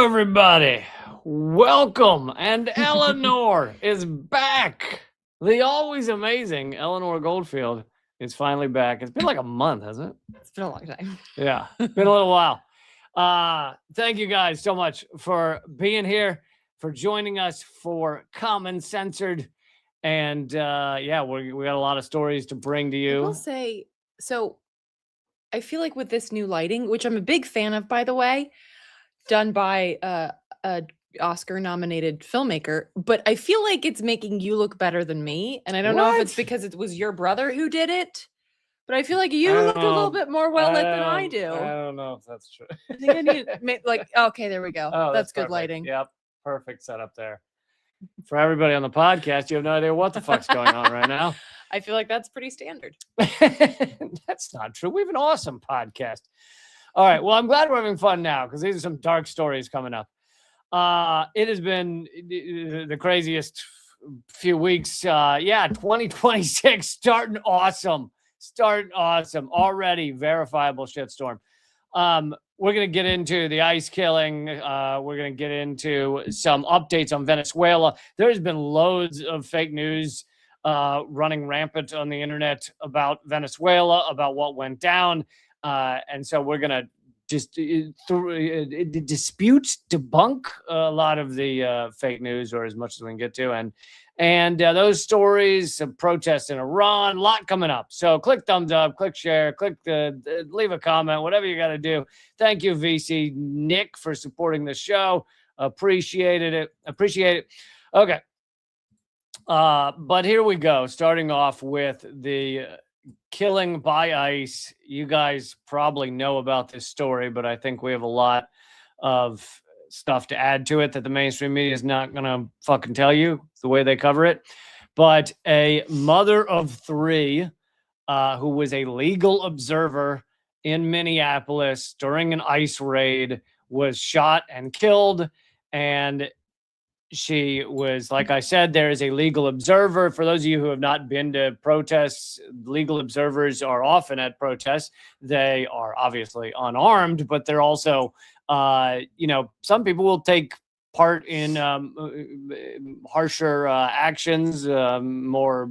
Hello, everybody. Welcome. And Eleanor is back. The always amazing Eleanor Goldfield is finally back. It's been like a month, hasn't it? It's been a long time. Yeah, been a little while. Thank you guys so much for being here, for joining us for Censored. And yeah, we got a lot of stories to bring to you. I will say, so I feel like with this new lighting, which I'm a big fan of, by the way, done by a Oscar-nominated filmmaker, but I feel like it's making you look better than me. And I don't know if it's because it was your brother who did it, but I feel like you look a little bit more well-lit than I do. I don't know if that's true. I think I need like, okay, there we go. Oh, that's good perfect. lighting. Yep, perfect setup there. For everybody on the podcast, you have no idea what the fuck's going on right now. I feel like that's pretty standard. That's not true. We have an awesome podcast. All right. Well, I'm glad we're having fun now because these are some dark stories coming up. It has been the craziest few weeks. Yeah, 2026 starting awesome. Already verifiable shitstorm. We're going to get into the ICE killing. We're going to get into some updates on Venezuela. There's been loads of fake news running rampant on the internet about Venezuela, about what went down. And so we're going to just debunk a lot of the fake news, or as much as we can get to. And those stories of protests in Iran, a lot coming up. So click thumbs up, click share, leave a comment, whatever you got to do. Thank you, VC Nick, for supporting the show. Appreciate it. Okay. But here we go. Starting off with the killing by ICE. You guys probably know about this story, but I think we have a lot of stuff to add to it that the mainstream media is not going to fucking tell you the way they cover it. But a mother of three who was a legal observer in Minneapolis during an ICE raid was shot and killed. And she was, like I said, there is a legal observer. For those of you who have not been to protests, legal observers are often at protests. They are obviously unarmed, but they're also, some people will take part in harsher actions, more,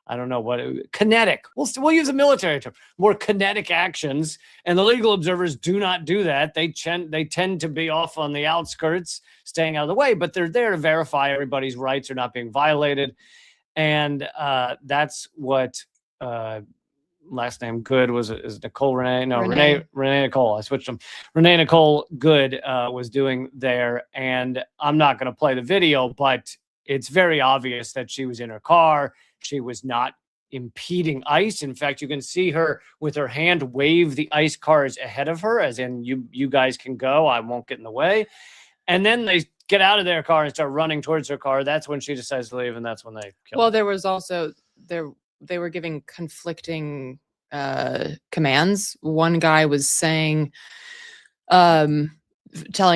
I don't know what, kinetic. We'll use a military term, more kinetic actions. And the legal observers do not do that. They tend to be off on the outskirts, staying out of the way, but they're there to verify everybody's rights are not being violated. And that's what last name Good is Nicole Renee. No, Renee Nicole. I switched them. Renee Nicole Good was doing there. And I'm not going to play the video, but it's very obvious that she was in her car. She was not impeding ICE. In fact, you can see her with her hand wave the ICE cars ahead of her, as in you guys can go. I won't get in the way. And then they get out of their car and start running towards her car. That's when she decides to leave, and that's when they kill her. There was also they were giving conflicting commands. One guy was saying, telling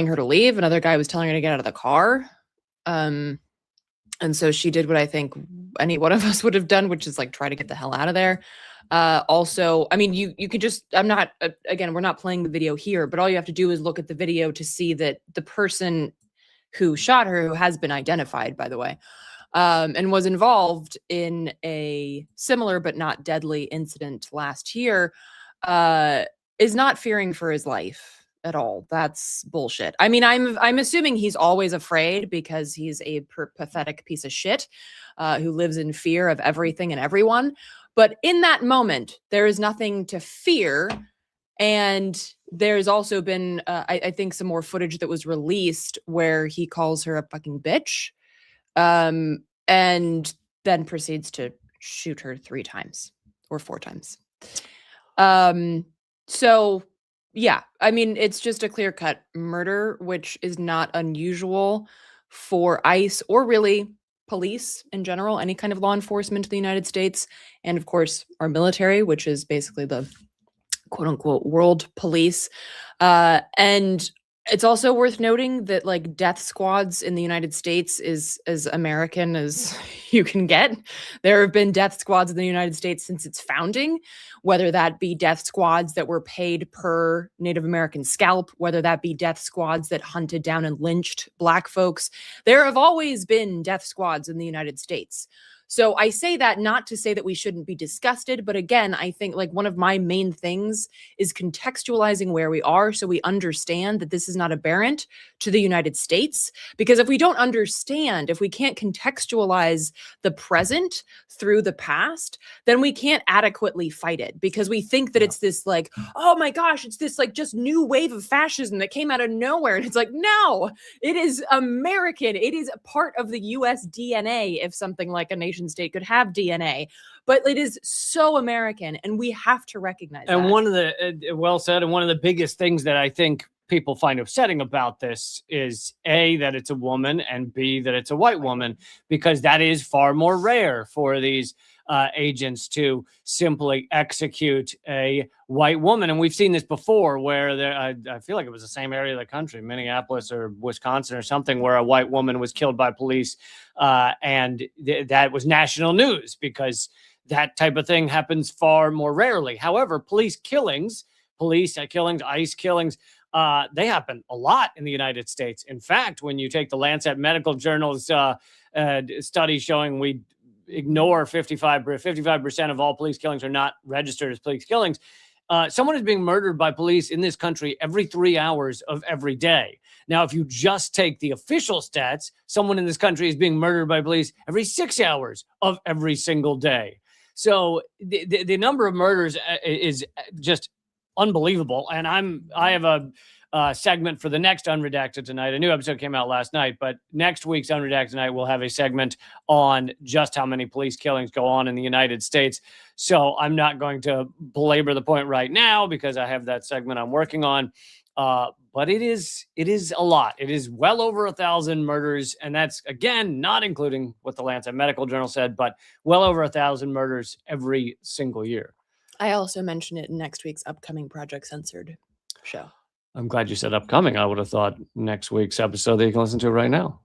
her to leave. Another guy was telling her to get out of the car. And so she did what I think any one of us would have done, which is like try to get the hell out of there. Also, I mean, you could just, I'm not, again, we're not playing the video here, but all you have to do is look at the video to see that the person who shot her, who has been identified, by the way, and was involved in a similar but not deadly incident last year, is not fearing for his life at all. That's bullshit. I mean, I'm assuming he's always afraid because he's a pathetic piece of shit who lives in fear of everything and everyone. But in that moment, there is nothing to fear. And there's also been, I think, some more footage that was released where he calls her a fucking bitch, and then proceeds to shoot her 3 times or 4 times. So yeah, I mean, it's just a clear-cut murder, which is not unusual for ICE or really police in general, any kind of law enforcement in the United States, and of course our military, which is basically the quote-unquote world police. And It's also worth noting that like death squads in the United States is as American as you can get. There have been death squads in the United States since its founding, whether that be death squads that were paid per Native American scalp, whether that be death squads that hunted down and lynched Black folks. There have always been death squads in the United States. So I say that not to say that we shouldn't be disgusted, but again, I think like one of my main things is contextualizing where we are so we understand that this is not aberrant to the United States. Because if we don't understand, if we can't contextualize the present through the past, then we can't adequately fight it, because we think that it's this like, oh my gosh, it's this like just new wave of fascism that came out of nowhere. And it's like, no, it is American. It is a part of the US DNA, if something like a nation state could have DNA, but it is so American, and we have to recognize and that. one of the well said, and one of the biggest things that I think people find upsetting about this is A, that it's a woman, and B, that it's a white woman, because that is far more rare for these agents to simply execute a white woman. And we've seen this before where there, I feel like it was the same area of the country, Minneapolis or Wisconsin or something, where a white woman was killed by police. And that was national news, because that type of thing happens far more rarely. However, police killings, ICE killings, they happen a lot in the United States. In fact, when you take the Lancet Medical Journal's study showing we ignore 55% of all police killings are not registered as police killings, someone is being murdered by police in this country every 3 hours of every day. Now, if you just take the official stats, someone in this country is being murdered by police every 6 hours of every single day. So the number of murders is just unbelievable. And I have a segment for the next Unredacted Tonight. A new episode came out last night, but next week's Unredacted Tonight will have a segment on just how many police killings go on in the United States. So I'm not going to belabor the point right now, because I have that segment I'm working on. But it is a lot. It is well over 1,000 murders. And that's, again, not including what the Lancet Medical Journal said, but well over 1,000 murders every single year. I also mentioned it in next week's upcoming Project Censored show. I'm glad you said upcoming. I would have thought next week's episode that you can listen to right now.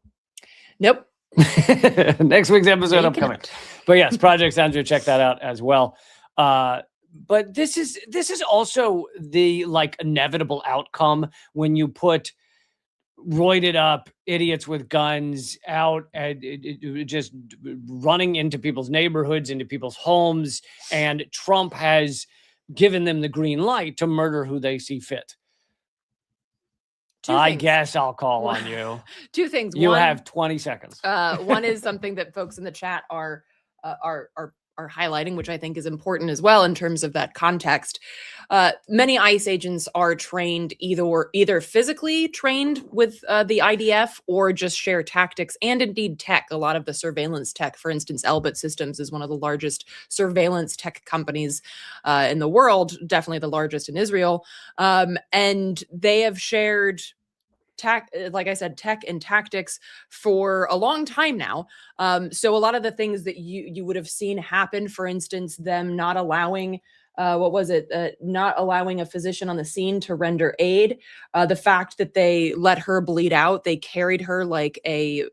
Nope. Next week's episode upcoming. But yes, Project Censored, check that out as well. But this is also the like inevitable outcome when you put roided up idiots with guns out and just running into people's neighborhoods, into people's homes, and Trump has given them the green light to murder who they see fit. I guess I'll call on you. Two things. You have 20 seconds. One is something that folks in the chat are highlighting, which I think is important as well in terms of that context. Many ICE agents are trained either physically trained with the IDF or just share tactics and indeed tech. A lot of the surveillance tech, for instance, Elbit Systems is one of the largest surveillance tech companies in the world, definitely the largest in Israel. And they have shared tech and tactics for a long time now. So a lot of the things that you would have seen happen, for instance, them not allowing not allowing a physician on the scene to render aid. The fact that they let her bleed out, they carried her like a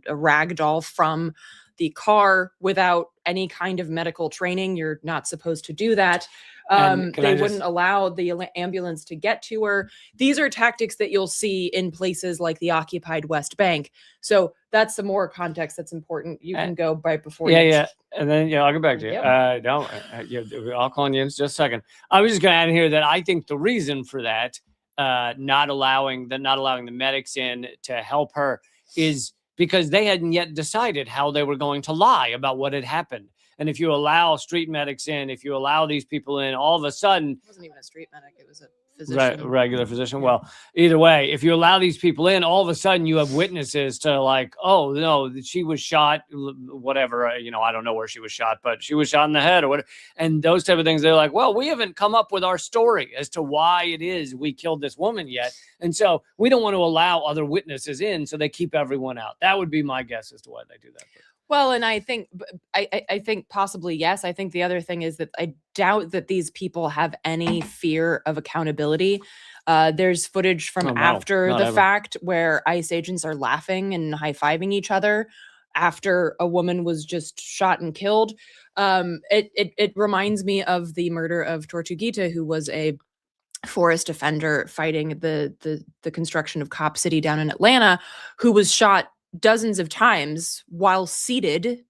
rag doll from the car without any kind of medical training. You're not supposed to do that. They wouldn't allow the ambulance to get to her. These are tactics that you'll see in places like the occupied West Bank. So that's some more context that's important. You can go right before. Yeah. And then, I'll get back to you. Yep. I'll call on you in just a second. I was just going to add in here that I think the reason for that, not allowing the medics in to help her, is because they hadn't yet decided how they were going to lie about what had happened. And if you allow street medics in, if you allow these people in, all of a sudden... It wasn't even a street medic, it was a physician. Regular physician. Well, either way, if you allow these people in, all of a sudden you have witnesses to like, oh, no, she was shot, whatever. I don't know where she was shot, but she was shot in the head or whatever. And those type of things, they're like, well, we haven't come up with our story as to why it is we killed this woman yet. And so we don't want to allow other witnesses in, so they keep everyone out. That would be my guess as to why they do that. Well, and I think I think possibly yes. I think the other thing is that I doubt that these people have any fear of accountability. There's footage from Oh, no, after not the ever. fact where ICE agents are laughing and high-fiving each other after a woman was just shot and killed. It reminds me of the murder of Tortuguita, who was a forest defender fighting the construction of Cop City down in Atlanta, who was shot dozens of times while seated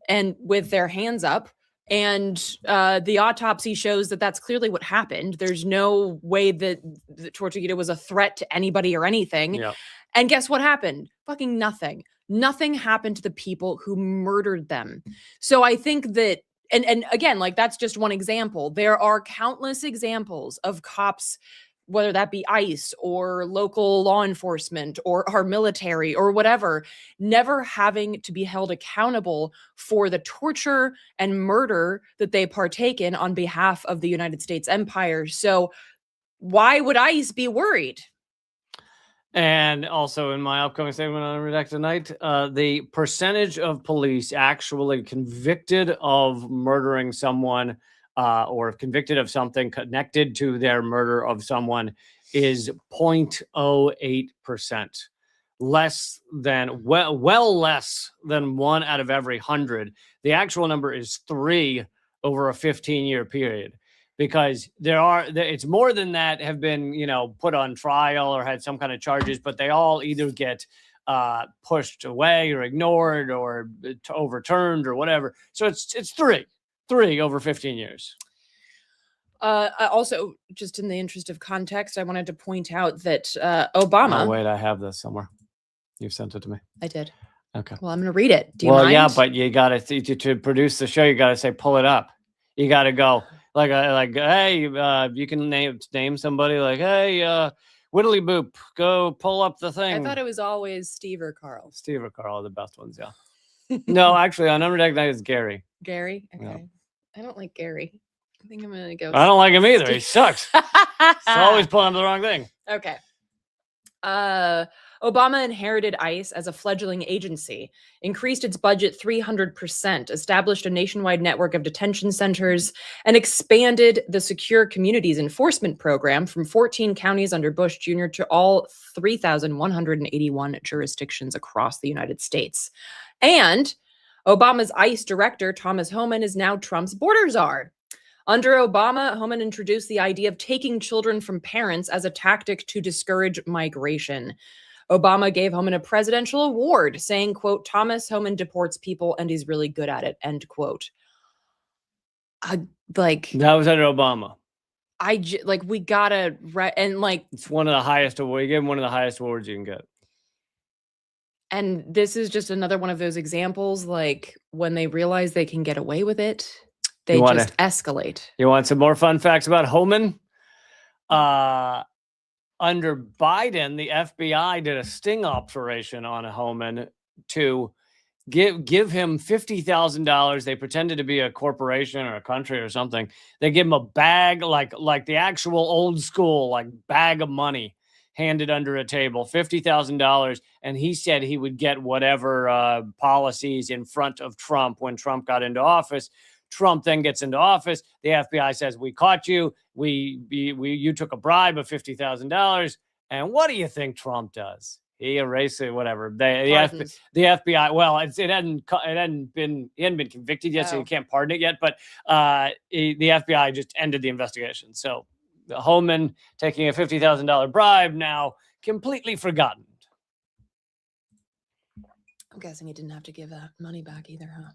and with their hands up. And the autopsy shows that that's clearly what happened. There's no way that Tortuguita was a threat to anybody or anything. Yeah. And guess what happened? Fucking nothing. Nothing happened to the people who murdered them. So I think that, and again, like that's just one example. There are countless examples of cops, whether that be ICE or local law enforcement or our military or whatever, never having to be held accountable for the torture and murder that they partake in on behalf of the United States empire. So why would ICE be worried? And also in my upcoming statement on Unredacted Tonight, the percentage of police actually convicted of murdering someone or convicted of something connected to their murder of someone is 0.08%. Less than, well less than 1 out of every 100. The actual number is 3 over a 15-year period. Because it's more than that have been, put on trial or had some kind of charges, but they all either get pushed away or ignored or overturned or whatever. So it's 3 over 15 years. Also, just in the interest of context, I wanted to point out that Obama. Oh, wait, I have this somewhere. You sent it to me. I did. Okay. Well, I'm going to read it. Do you mind? Yeah, but you got to produce the show. You got to say, pull it up. You got to go. Like, hey, you can name somebody like, hey, Whittly Boop, go pull up the thing. I thought it was always Steve or Carl. Steve or Carl are the best ones, yeah. No, actually, on Unredacted Tonight, it's Gary. Gary? Okay. Yeah. I don't like Gary. I think I'm going to go. I don't like him either. He sucks. He's always pulling up the wrong thing. Okay. Obama inherited ICE as a fledgling agency, increased its budget 300%, established a nationwide network of detention centers, and expanded the Secure Communities Enforcement Program from 14 counties under Bush Jr. to all 3,181 jurisdictions across the United States. And Obama's ICE director, Thomas Homan, is now Trump's border czar. Under Obama, Homan introduced the idea of taking children from parents as a tactic to discourage migration. Obama gave Homan a presidential award, saying, quote, Thomas Homan deports people and he's really good at it, end quote. That was under Obama. We gotta, and like, it's one of the highest awards. You give him one of the highest awards you can get. And this is just another one of those examples, like when they realize they can get away with it, they just escalate. You want some more fun facts about Homan? Under Biden, the FBI did a sting operation on Homan to give him $50,000. They pretended to be a corporation or a country or something. They give him a bag, like the actual old school, like bag of money handed under a table, $50,000. And he said he would get whatever policies in front of Trump when Trump got into office. Trump then gets into office. The FBI says, we caught you. You took a bribe of $50,000. And what do you think Trump does? He erased it, whatever. The FBI, well, he hadn't been convicted yet, so you can't pardon it yet. But the FBI just ended the investigation. So Homan taking a $50,000 bribe now completely forgotten. I'm guessing he didn't have to give that money back either, huh?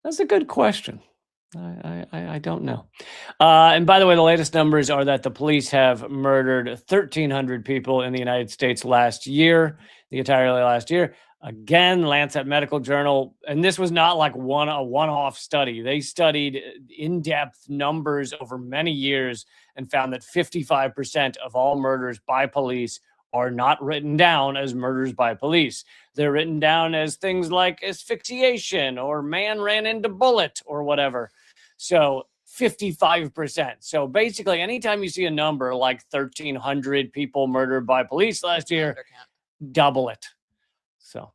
That's a good question. I don't know. And by the way, the latest numbers are that the police have murdered 1,300 people in the United States last year, the entirely last year. Again, Lancet Medical Journal, and this was not like a one-off study. They studied in-depth numbers over many years and found that 55% of all murders by police are not written down as murders by police. They're written down as things like asphyxiation or man ran into bullet or whatever. So 55%. So basically, anytime you see a number like 1,300 people murdered by police last year, double it. So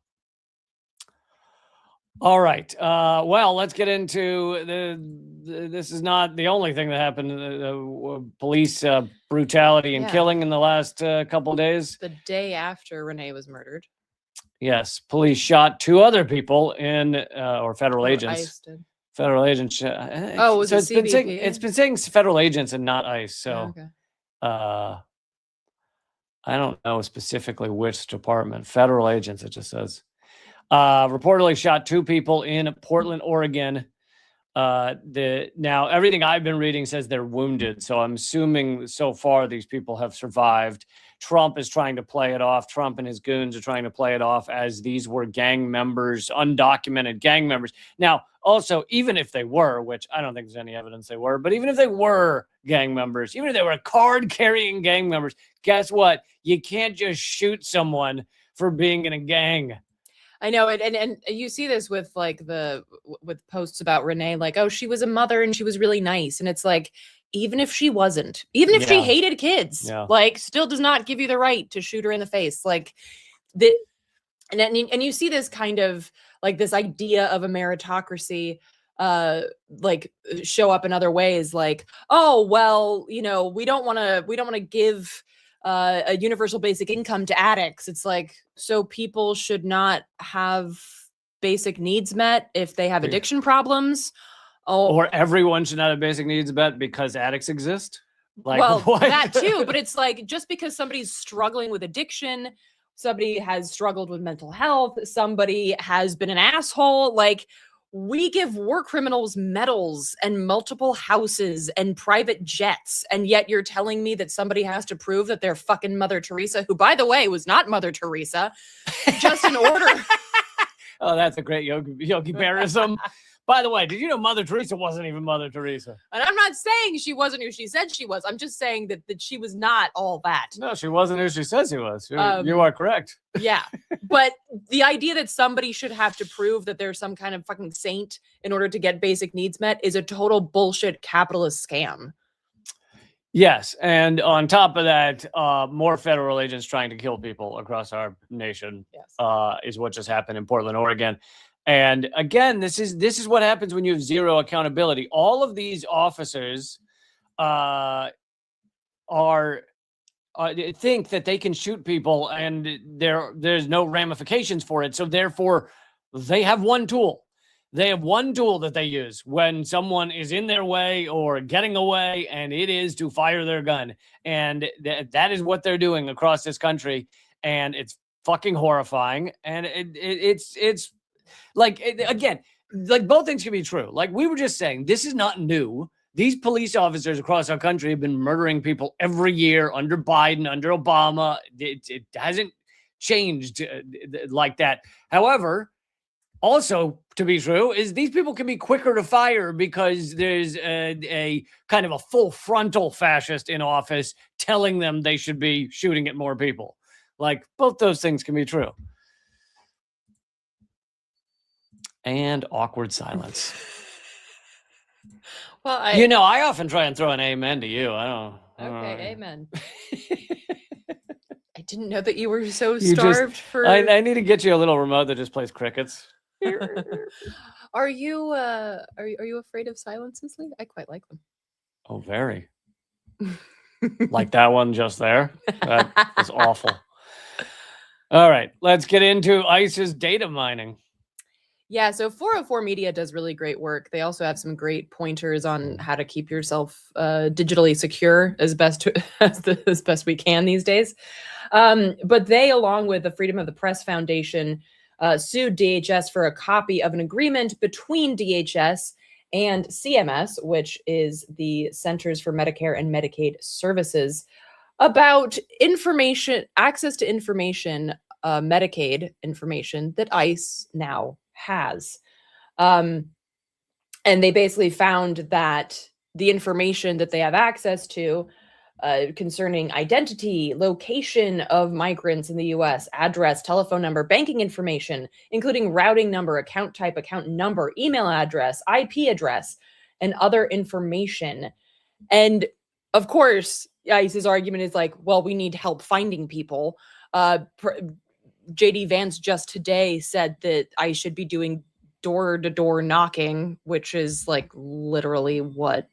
All right. Well, let's get into this is not the only thing that happened. Police brutality and Yeah. killing in the last couple of days. The day after Renee was murdered. Yes, police shot 2 other people in, or federal Or agents. ICE did. Federal agents. Oh, was so it it's been saying CBP? it's been saying federal agents and not ICE. So, okay. I don't know specifically which department. Federal agents. It just says. Reportedly shot 2 people in Portland, Oregon. Now everything I've been reading says they're wounded, so I'm assuming so far these people have survived. Trump is trying to play it off. Trump and his goons are trying to play it off as these were gang members, undocumented gang members. Now, also, even if they were, which I don't think there's any evidence they were, but even if they were gang members, even if they were card-carrying gang members, guess what? You can't just shoot someone for being in a gang. I know it, and you see this with like with posts about Renee, like, oh, she was a mother and she was really nice, and it's like, even if she wasn't, even if she hated kids, like, still does not give you the right to shoot her in the face, like the, and you see this kind of like this idea of a meritocracy, like show up in other ways, like, oh well, you know, we don't want to give a universal basic income to addicts. It's like, so people should not have basic needs met if they have addiction problems. Or everyone should not have basic needs met because addicts exist. Like, well, what? that too, but it's like, just because somebody's struggling with addiction, somebody has struggled with mental health, somebody has been an asshole, like, we give war criminals medals and multiple houses and private jets, and yet you're telling me that somebody has to prove that they're fucking Mother Teresa, who, by the way, was not Mother Teresa, just in order. Oh, that's a great Yogi Bearism. By the way, did you know Mother Teresa wasn't even Mother Teresa? And I'm not saying she wasn't who she said she was. I'm just saying that she was not all that. No, she wasn't who she says she was. You are correct. Yeah. But the idea that somebody should have to prove that they're some kind of fucking saint in order to get basic needs met is a total bullshit capitalist scam. Yes. And on top of that, more federal agents trying to kill people across our nation is what just happened in Portland, Oregon. And again, this is what happens when you have zero accountability. All of these officers think that they can shoot people and there's no ramifications for it. So therefore, they have one tool. They have one tool that they use when someone is in their way or getting away, and it is to fire their gun. And that is what they're doing across this country. And it's fucking horrifying. And it's like, again, like, both things can be true. Like we were just saying, this is not new. These police officers across our country have been murdering people every year under Biden, under Obama. It hasn't changed like that. However, also to be true is these people can be quicker to fire because there's a kind of a full frontal fascist in office telling them they should be shooting at more people. Like, both those things can be true. And awkward silence. Well, I often try and throw an amen to you. Okay, amen. I didn't know that you were so starved for. I need to get you a little remote that just plays crickets. Are you afraid of silences, Lee? I quite like them. Oh, very. Like that one just there. That was awful. All right, let's get into ICE's data mining. Yeah, so 404 Media does really great work. They also have some great pointers on how to keep yourself digitally secure as best we can these days. But they, along with the Freedom of the Press Foundation, sued DHS for a copy of an agreement between DHS and CMS, which is the Centers for Medicare and Medicaid Services, about access to information, Medicaid information that ICE now has. And they basically found that the information that they have access to concerning identity, location of migrants in the US, address, telephone number, banking information, including routing number, account type, account number, email address, IP address, and other information. And of course, ICE's argument is like, well, we need help finding people. JD Vance just today said that I should be doing door-to-door knocking, which is like literally what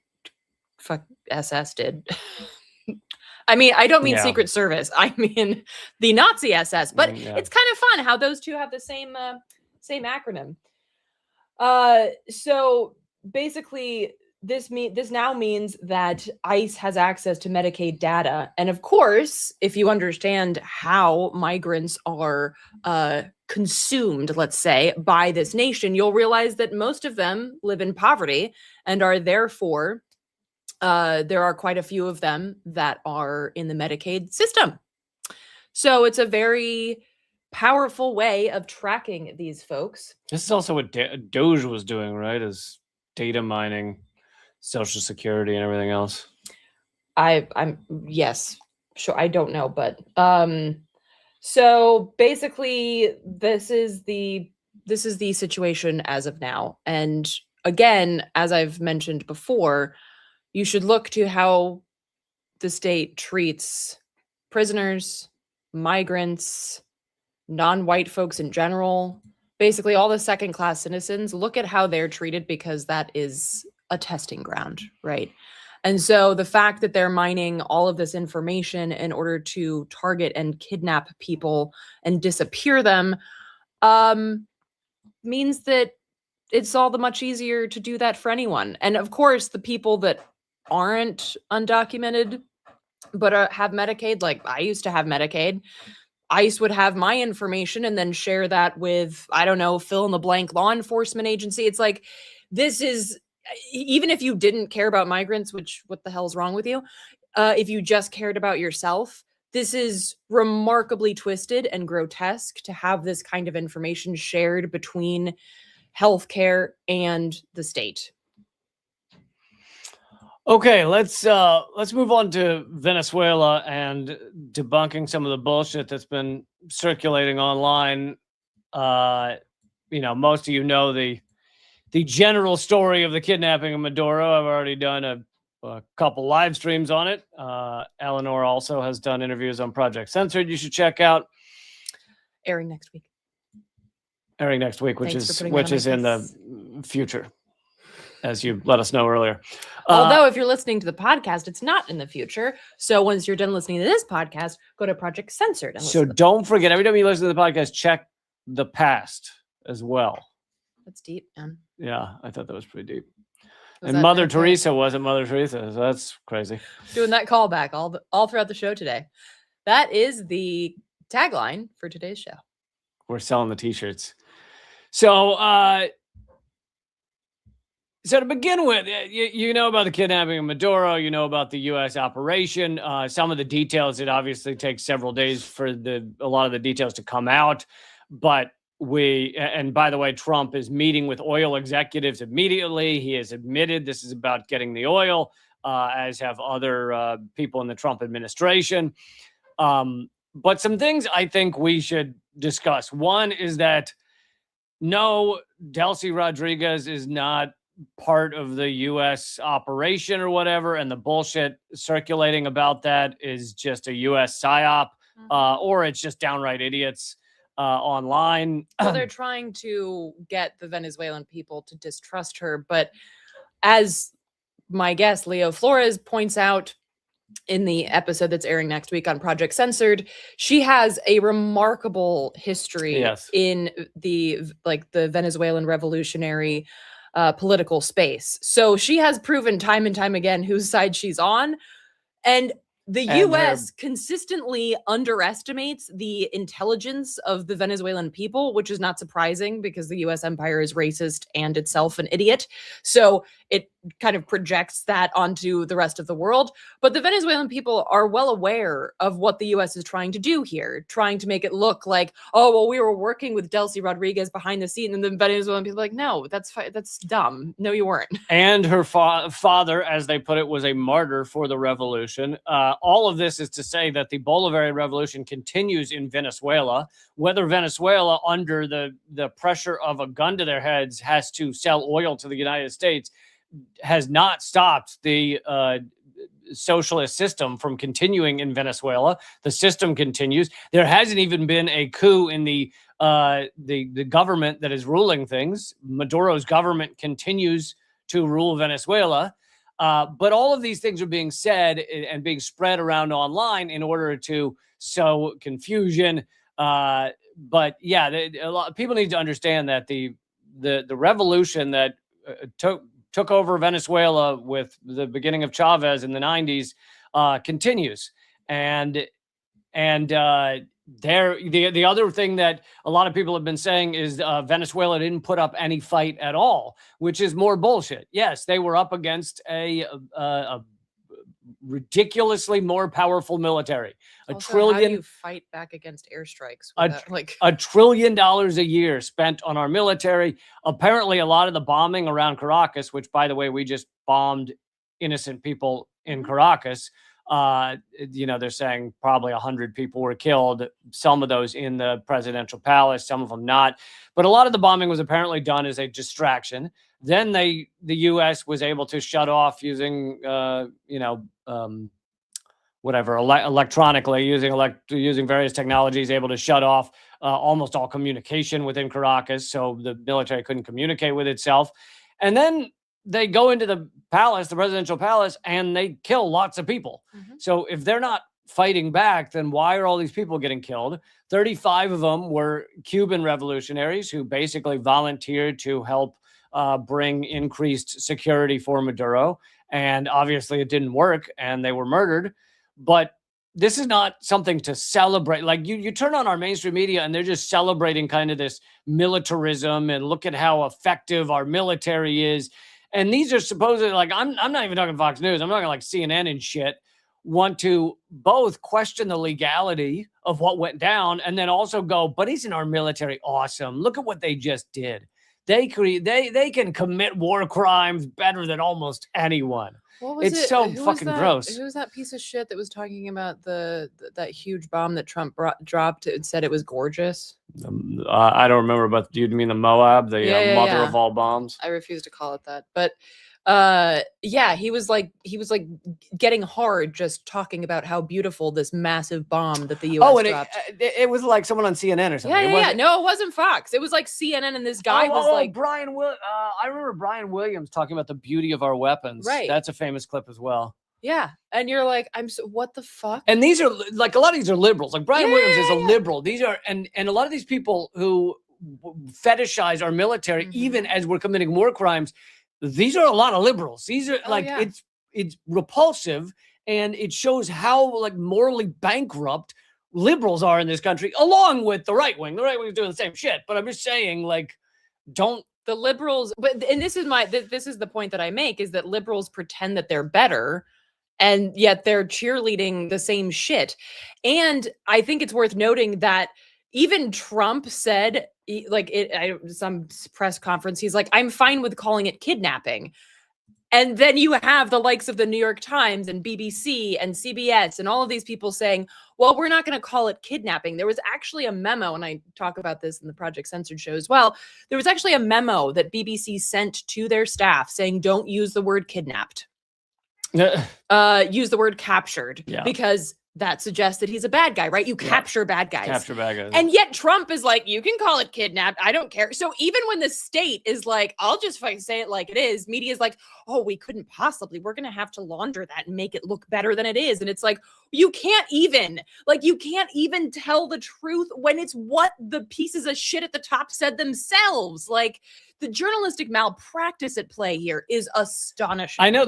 SS did. I mean, I don't mean Secret Service. I mean the Nazi SS. But it's kind of fun how those two have the same acronym. So basically, this now means that ICE has access to Medicaid data, and of course, if you understand how migrants are consumed, let's say, by this nation, you'll realize that most of them live in poverty and are therefore. There are quite a few of them that are in the Medicaid system. So it's a very powerful way of tracking these folks. This is also what Doge was doing, right? Is data mining Social Security and everything else. I'm yes, sure. I don't know, but so basically this is the situation as of now. And again, as I've mentioned before, you should look to how the state treats prisoners, migrants, non-white folks in general, basically all the second-class citizens. Look at how they're treated, because that is a testing ground, right? And so the fact that they're mining all of this information in order to target and kidnap people and disappear them means that it's all the much easier to do that for anyone. And of course, the people that aren't undocumented but have Medicaid, like I used to have Medicaid, ICE would have my information and then share that with, I don't know, fill in the blank law enforcement agency. It's like, this is, even if you didn't care about migrants, which what the hell's wrong with you? If you just cared about yourself, this is remarkably twisted and grotesque to have this kind of information shared between healthcare and the state. Okay, let's move on to Venezuela and debunking some of the bullshit that's been circulating online. Most of you know the general story of the kidnapping of Maduro. I've already done a couple live streams on it. Eleanor also has done interviews on Project Censored. You should check out. Airing next week, which is in the future, as you let us know earlier. Although if you're listening to the podcast, it's not in the future. So once you're done listening to this podcast, go to Project Censored. So don't forget, every time you listen to the podcast, check the past as well. That's deep, man. Yeah, I thought that was pretty deep. And Mother Teresa wasn't Mother Teresa, so that's crazy. Doing that callback all throughout the show today. That is the tagline for today's show. We're selling the t-shirts. So to begin with, you know about the kidnapping of Maduro, you know about the U.S. operation. Some of the details, it obviously takes several days for a lot of the details to come out. But and by the way, Trump is meeting with oil executives immediately. He has admitted this is about getting the oil, as have other people in the Trump administration. But some things I think we should discuss. One is that no, Delcy Rodriguez is not part of the U.S. operation or whatever, and the bullshit circulating about that is just a U.S. psyop, or it's just downright idiots online. Well, they're trying to get the Venezuelan people to distrust her, but as my guest Leo Flores points out in the episode that's airing next week on Project Censored, she has a remarkable history in the Venezuelan revolutionary political space. So she has proven time and time again whose side she's on. And the U.S. consistently underestimates the intelligence of the Venezuelan people, which is not surprising because the U.S. empire is racist and itself an idiot. So it kind of projects that onto the rest of the world. But the Venezuelan people are well aware of what the U.S. is trying to do here, trying to make it look like, oh, well, we were working with Delcy Rodriguez behind the scene. And the Venezuelan people are like, no, that's dumb. No, you weren't. And her father, as they put it, was a martyr for the revolution. All of this is to say that the Bolivarian Revolution continues in Venezuela. Whether Venezuela, under the pressure of a gun to their heads, has to sell oil to the United States, has not stopped the socialist system from continuing in Venezuela. The system continues. There hasn't even been a coup in the government that is ruling things. Maduro's government continues to rule Venezuela. But all of these things are being said and being spread around online in order to sow confusion. But yeah, a lot of people need to understand that the revolution that took over Venezuela with the beginning of Chavez in the 90s continues. And the other thing that a lot of people have been saying is Venezuela didn't put up any fight at all, which is more bullshit. Yes, they were up against a ridiculously more powerful military. How do you fight back against airstrikes? $1 trillion a year spent on our military. Apparently, a lot of the bombing around Caracas, which, by the way, we just bombed innocent people in Caracas. They're saying probably 100 people were killed. Some of those in the presidential palace, some of them not. But a lot of the bombing was apparently done as a distraction. Then the U.S. was able to shut off using, electronically, using various technologies, able to shut off almost all communication within Caracas, so the military couldn't communicate with itself. And then they go into the palace, the presidential palace, and they kill lots of people. So if they're not fighting back, then why are all these people getting killed? 35 of them were Cuban revolutionaries who basically volunteered to help bring increased security for Maduro. And obviously it didn't work and they were murdered. But this is not something to celebrate. Like you turn on our mainstream media and they're just celebrating kind of this militarism and look at how effective our military is. And these are supposedly, like, I'm not even talking Fox News. I'm talking like CNN and shit, want to both question the legality of what went down and then also go, but isn't our military awesome? Look at what they just did. They can commit war crimes better than almost anyone. It's so fucking gross. Who was that piece of shit that was talking about that huge bomb that Trump dropped? It said it was gorgeous. I don't remember, but do you mean the Moab, the mother of all bombs? I refuse to call it that, but he was like getting hard just talking about how beautiful this massive bomb that the U.S. dropped. It was like someone on CNN or something. No, it wasn't Fox. It was like CNN, and this guy was like Brian. I remember Brian Williams talking about the beauty of our weapons. Right, that's a famous clip as well. Yeah, and you're like, what the fuck? And these are like a lot of these are liberals. Like Brian Williams is a liberal. These are and a lot of these people who fetishize our military, even as we're committing war crimes. These are a lot of liberals. These are it's repulsive, and it shows how like morally bankrupt liberals are in this country, along with the right wing. The right wing is doing the same shit, but I'm just saying, like, don't the liberals. And this is the point that I make, is that liberals pretend that they're better, and yet they're cheerleading the same shit. And I think it's worth noting that even Trump said, some press conference, he's like, I'm fine with calling it kidnapping. And then you have the likes of the New York Times and BBC and CBS and all of these people saying, well, we're not going to call it kidnapping. There was actually a memo, and I talk about this in the Project Censored show as well. There was actually a memo that BBC sent to their staff saying, don't use the word kidnapped. Use the word captured, because that suggests that he's a bad guy, right? You capture bad guys. Capture bad guys. And yet Trump is like, you can call it kidnapped. I don't care. So even when the state is like, I'll just say it like it is, media is like, oh, we couldn't possibly. We're going to have to launder that and make it look better than it is. And it's like, you can't even tell the truth when it's what the pieces of shit at the top said themselves. Like, the journalistic malpractice at play here is astonishing. I know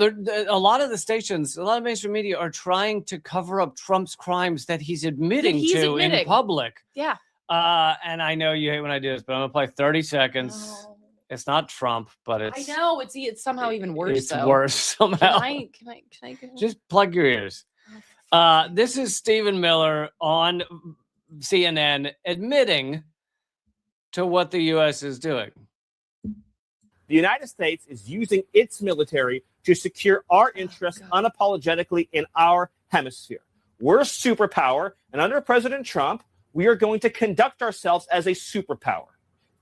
a lot of the stations, a lot of mainstream media are trying to cover up Trump's crimes that he's admitting in public. Yeah. And I know you hate when I do this, but I'm gonna play 30 seconds. Oh. It's not Trump, but it's. I know it's somehow even worse. It's worse somehow. Can I go? Just plug your ears. This is Stephen Miller on CNN admitting to what the U.S. is doing. The United States is using its military to secure our interests unapologetically in our hemisphere. We're a superpower, and under President Trump, we are going to conduct ourselves as a superpower.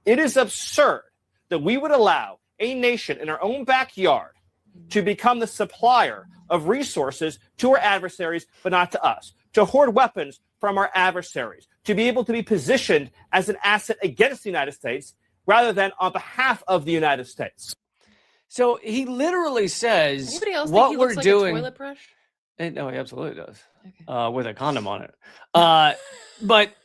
It is absurd that we would allow a nation in our own backyard to become the supplier of resources to our adversaries, but not to us, to hoard weapons from our adversaries, to be able to be positioned as an asset against the United States rather than on behalf of the United States. So he literally says, Anybody else what think he we're looks like doing. a toilet brush? No, he absolutely does. Okay. With a condom on it. But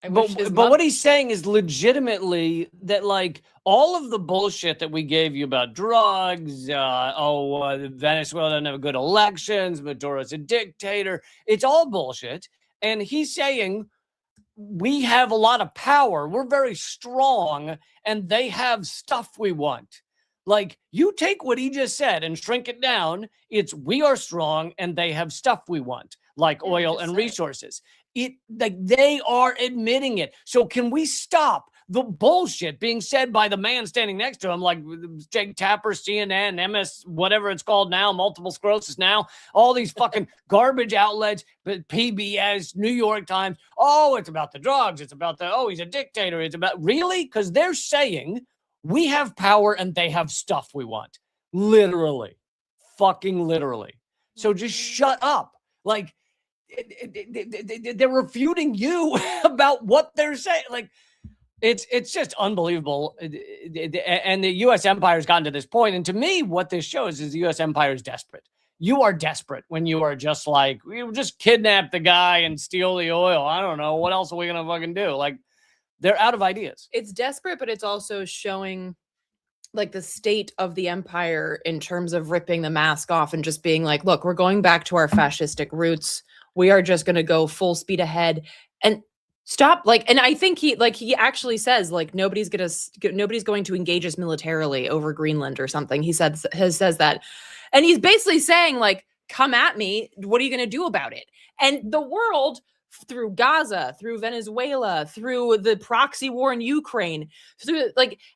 what he's saying is legitimately that, like, all of the bullshit that we gave you about drugs, Venezuela doesn't have good elections, Maduro's a dictator, it's all bullshit. And he's saying we have a lot of power, we're very strong, and they have stuff we want. Like, you take what he just said and shrink it down, it's we are strong and they have stuff we want, like oil and resources. Like, they are admitting it. So can we stop the bullshit being said by the man standing next to him, like Jake Tapper, CNN, MS, whatever it's called now, multiple sclerosis now, all these fucking garbage outlets, but PBS, New York Times, oh, it's about the drugs, it's about he's a dictator, it's about, really? Because they're saying we have power and they have stuff we want. Literally. Fucking literally. So just shut up. Like, they're refuting you about what they're saying. Like, it's just unbelievable. And the U.S. empire has gotten to this point. And to me, what this shows is the U.S. empire is desperate. You are desperate when you are just like, we just kidnap the guy and steal the oil. I don't know. What else are we going to fucking do? Like, they're out of ideas. It's desperate, but it's also showing like the state of the empire in terms of ripping the mask off and just being like, look, we're going back to our fascistic roots. We are just going to go full speed ahead and stop. Like, and I think he actually says, like, nobody's going to engage us militarily over Greenland or something. He says that. And he's basically saying, like, come at me. What are you going to do about it? And the world, through Gaza, through Venezuela, through the proxy war in Ukraine,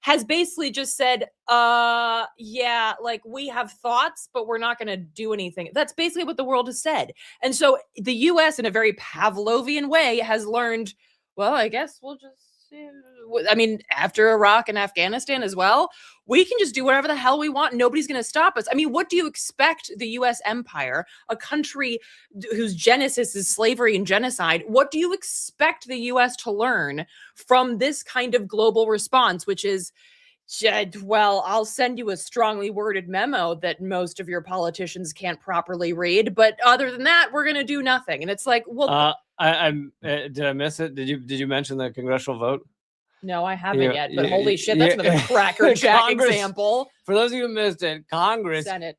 has basically just said, yeah, like, we have thoughts, but we're not going to do anything. That's basically what the world has said. And so the US, in a very Pavlovian way, has learned, well, I guess we'll just, after Iraq and Afghanistan as well, we can just do whatever the hell we want. Nobody's going to stop us. I mean, what do you expect the U.S. empire, a country whose genesis is slavery and genocide, what do you expect the U.S. to learn from this kind of global response, which is, well, I'll send you a strongly worded memo that most of your politicians can't properly read, but other than that, we're going to do nothing. And it's like, well, did I miss it? Did you mention the congressional vote? No, I haven't yet, but holy shit, that's another Cracker Jack example. For those of you who missed it, Senate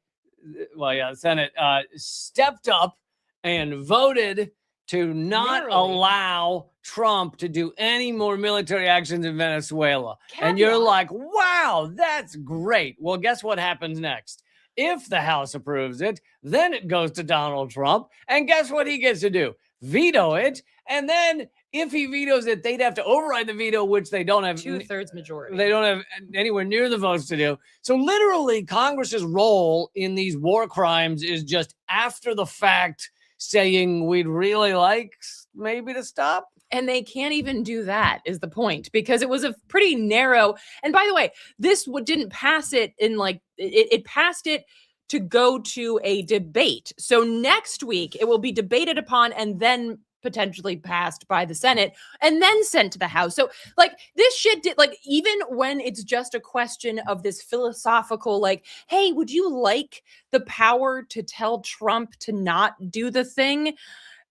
stepped up and voted to not allow Trump to do any more military actions in Venezuela. And you're like, wow, that's great. Well, guess what happens next? If the House approves it, then it goes to Donald Trump. And guess what he gets to do? Veto it. And then if he vetoes it, they'd have to override the veto, which they don't have 2/3 majority. They don't have anywhere near the votes to do. So literally, Congress's role in these war crimes is just after the fact saying we'd really like maybe to stop. And they can't even do that, is the point, because it was a pretty narrow. And by the way, this didn't pass it in like it passed it to go to a debate. So next week it will be debated upon and then potentially passed by the Senate and then sent to the House. So like this shit did, like, even when it's just a question of this philosophical, like, hey, would you like the power to tell Trump to not do the thing?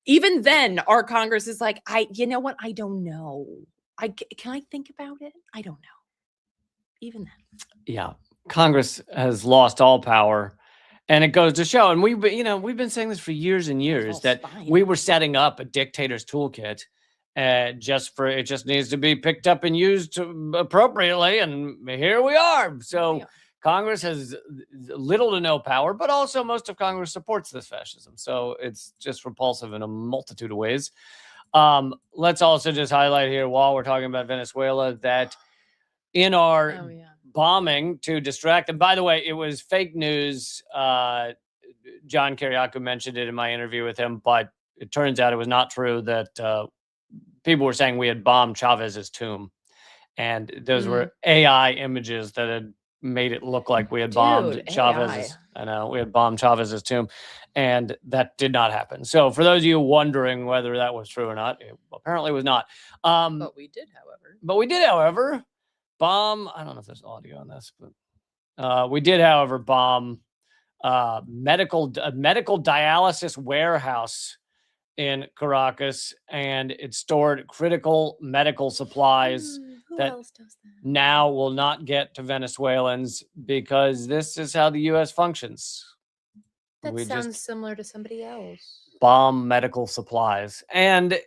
Even then our Congress is like, you know what? I don't know. Can I think about it? I don't know. Even then. Yeah. Congress has lost all power. And it goes to show, and we've been saying this for years and years, that we were setting up a dictator's toolkit it just needs to be picked up and used appropriately. And here we are. So Congress has little to no power, but also most of Congress supports this fascism. So it's just repulsive in a multitude of ways. Let's also just highlight here, while we're talking about Venezuela, that in our bombing to distract them. By the way, it was fake news. John Kiriakou mentioned it in my interview with him, but it turns out it was not true that people were saying we had bombed Chavez's tomb. And those were AI images that had made it look like we had bombed Dude, Chavez's. AI. I know we had bombed Chavez's tomb, and that did not happen. So for those of you wondering whether that was true or not, it apparently was not. But we did, however. Bomb. I don't know if there's audio on this, but we did, however, bomb medical dialysis warehouse in Caracas, and it stored critical medical supplies Who that else does that? now will not get to Venezuelans because this is how the U.S. functions. That We sounds just similar to somebody else. bomb medical supplies. And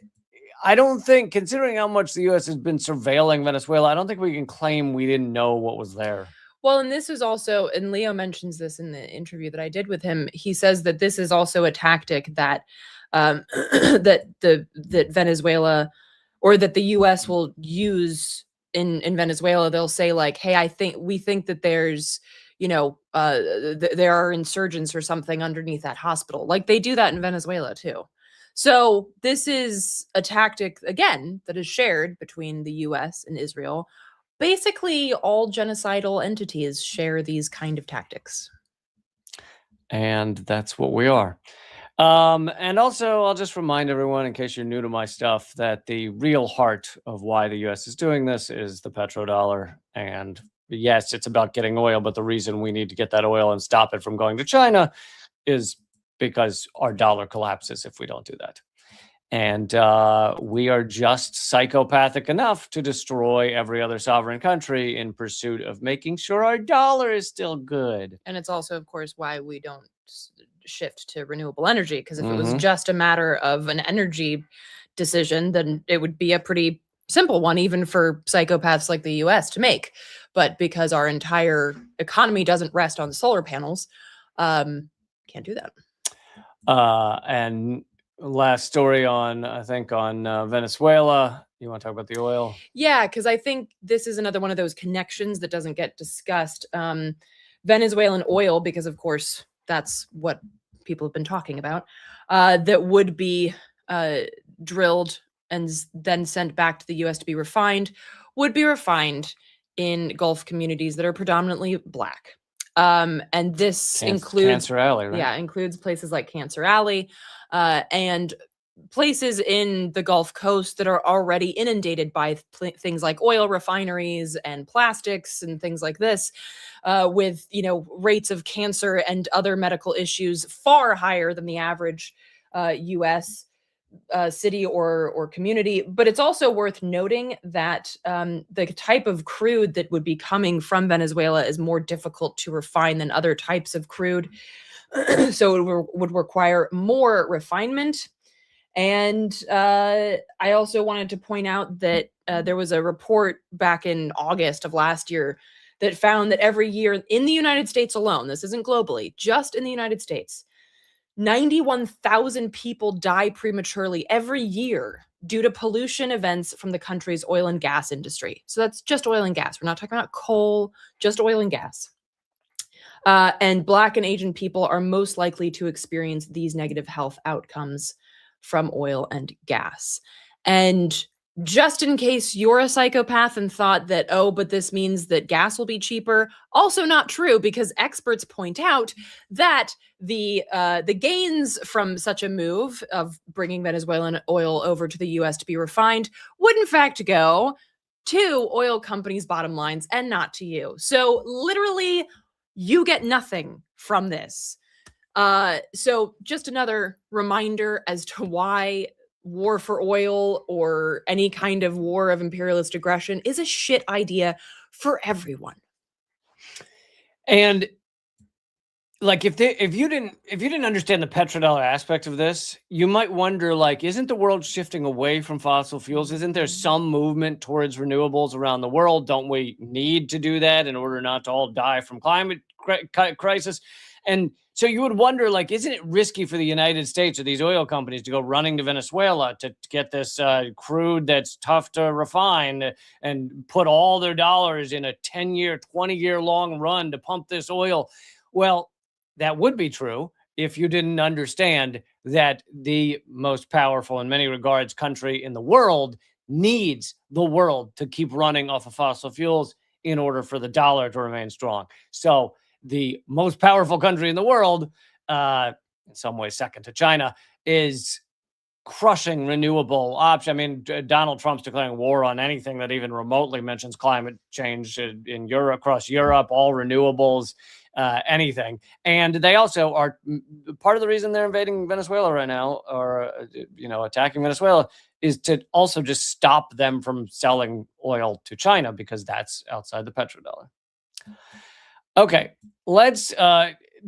I don't think, considering how much the U.S. has been surveilling Venezuela, I don't think we can claim we didn't know what was there. Well, and this is also, and Leo mentions this in the interview that I did with him. He says that this is also a tactic that that Venezuela, or that the U.S. will use in Venezuela. They'll say like, "Hey, we think that there's, there are insurgents or something underneath that hospital." Like they do that in Venezuela too. So this is a tactic again that is shared between the U.S. and Israel. Basically, all genocidal entities share these kind of tactics. And that's what we are. And also, I'll just remind everyone, in case you're new to my stuff, that the real heart of why the U.S. is doing this is the petrodollar. And yes, it's about getting oil, but the reason we need to get that oil and stop it from going to China is because our dollar collapses if we don't do that. And we are just psychopathic enough to destroy every other sovereign country in pursuit of making sure our dollar is still good. And it's also, of course, why we don't shift to renewable energy, because if it was Mhm. just a matter of an energy decision, then it would be a pretty simple one, even for psychopaths like the US to make. But because our entire economy doesn't rest on solar panels, can't do that. And last story on Venezuela. You want to talk about the oil? Yeah, because I think this is another one of those connections that doesn't get discussed. Venezuelan oil, because of course that's what people have been talking about, that would be drilled and then sent back to the US to be refined, would be refined in Gulf communities that are predominantly Black. And this includes Cancer Alley, right? Yeah, includes places like Cancer Alley, and places in the Gulf Coast that are already inundated by things like oil refineries and plastics and things like this, with rates of cancer and other medical issues far higher than the average U.S. City or community. But it's also worth noting that the type of crude that would be coming from Venezuela is more difficult to refine than other types of crude. So it would require more refinement. And I also wanted to point out that there was a report back in August of last year that found that every year in the United States alone, this isn't globally, just in the United States, 91,000 people die prematurely every year due to pollution events from the country's oil and gas industry. So that's just oil and gas. We're not talking about coal, just oil and gas. And Black and Asian people are most likely to experience these negative health outcomes from oil and gas. And just in case you're a psychopath and thought that, oh, but this means that gas will be cheaper, also not true, because experts point out that the gains from such a move of bringing Venezuelan oil over to the U.S. to be refined would in fact go to oil companies' bottom lines and not to you. So literally, you get nothing from this. So just another reminder as to why war for oil or any kind of war of imperialist aggression is a shit idea for everyone. And like if you didn't understand the petrodollar aspect of this, you might wonder, like, isn't the world shifting away from fossil fuels? Isn't there some movement towards renewables around the world? Don't we need to do that in order not to all die from climate crisis? And so you would wonder, like, isn't it risky for the United States or these oil companies to go running to Venezuela to get this crude that's tough to refine and put all their dollars in a 10-year, 20-year long run to pump this oil? Well, that would be true if you didn't understand that the most powerful, in many regards, country in the world needs the world to keep running off of fossil fuels in order for the dollar to remain strong. So the most powerful country in the world, in some ways second to China, is crushing renewable options. I mean, Donald Trump's declaring war on anything that even remotely mentions climate change in Europe, across Europe, all renewables, anything. And they also are part of the reason they're invading Venezuela right now, or attacking Venezuela, is to also just stop them from selling oil to China, because that's outside the petrodollar. Okay, let's